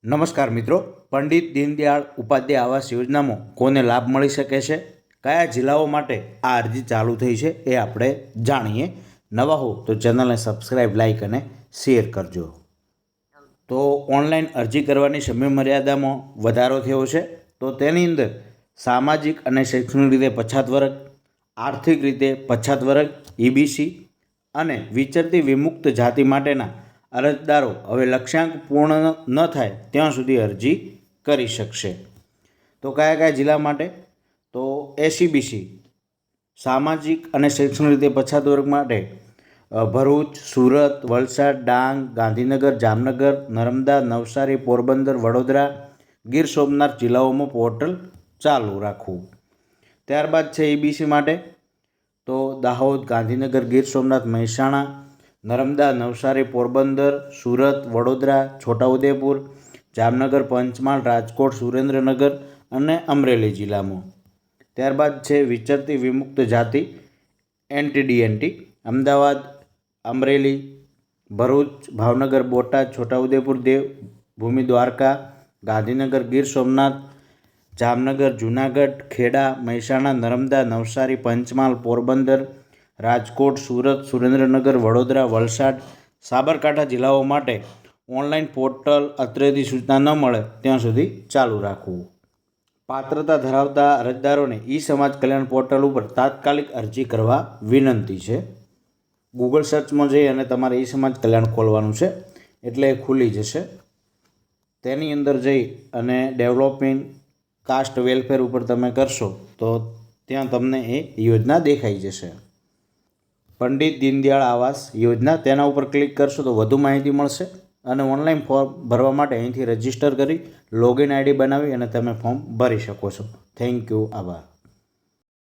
નમસ્કાર મિત્રો, પંડિત દીનદયાળ ઉપાધ્યાય આવાસ યોજનામાં કોને લાભ મળી શકે છે, કયા જિલ્લાઓ માટે આ અરજી ચાલુ થઈ છે એ આપણે જાણીએ. નવા હો તો ચેનલને સબસ્ક્રાઈબ, લાઈક અને શેર કરજો. તો ઓનલાઈન અરજી કરવાની સમય મર્યાદામાં વધારો થયો છે. તો તેની અંદર સામાજિક અને શૈક્ષણિક રીતે પછાત વર્ગ, આર્થિક રીતે પછાત વર્ગ EBC અને વિચરતી વિમુક્ત જાતિ માટેના અરજદારો હવે લક્ષ્યાંક પૂર્ણ ન થાય ત્યાં સુધી અરજી કરી શકશે. તો કયા કયા જિલ્લા માટે? તો SEBC સામાજિક અને શૈક્ષણિક રીતે પછાત વર્ગ માટે ભરૂચ, સુરત, વલસાડ, ડાંગ, ગાંધીનગર, જામનગર, નર્મદા, નવસારી, પોરબંદર, વડોદરા, ગીર સોમનાથ જિલ્લાઓમાં પોર્ટલ ચાલુ રાખવું. ત્યારબાદ છે EBC માટે તો દાહોદ, ગાંધીનગર, ગીર સોમનાથ, મહેસાણા, નર્મદા, નવસારી, પોરબંદર, સુરત, વડોદરા, છોટાઉદેપુર, જામનગર, પંચમહાલ, રાજકોટ, સુરેન્દ્રનગર અને અમરેલી જિલ્લામાં. ત્યારબાદ છે વિચરતી વિમુક્ત જાતિ NTDNT અમદાવાદ, અમરેલી, ભરૂચ, ભાવનગર, બોટાદ, છોટાઉદેપુર, દેવભૂમિ દ્વારકા, ગાંધીનગર, ગીર સોમનાથ, જામનગર, જૂનાગઢ, ખેડા, મહેસાણા, નર્મદા, નવસારી, પંચમહાલ, પોરબંદર, રાજકોટ, સુરત, સુરેન્દ્રનગર, વડોદરા, વલસાડ, સાબરકાંઠા જિલ્લાઓ માટે ઓનલાઈન પોર્ટલ અત્રેથી સૂચના ન મળે ત્યાં સુધી ચાલુ રાખવું. પાત્રતા ધરાવતા અરજદારોને સમાજ કલ્યાણ પોર્ટલ ઉપર તાત્કાલિક અરજી કરવા વિનંતી છે. ગૂગલ સર્ચમાં જઈ અને તમારે સમાજ કલ્યાણ ખોલવાનું છે એટલે એ ખુલી જશે. તેની અંદર જઈ અને ડેવલપમેન્ટ કાસ્ટ વેલફેર ઉપર તમે કરશો તો ત્યાં તમને એ યોજના દેખાઈ જશે. પંડિત દીનદયાળ આવાસ યોજના, તેના ઉપર ક્લિક કરશો તો વધુ માહિતી મળશે અને ઓનલાઈન ફોર્મ ભરવા માટે અહીંથી રજીસ્ટર કરી લોગિન ID બનાવી અને તમે ફોર્મ ભરી શકો છો. Thank you. આભાર.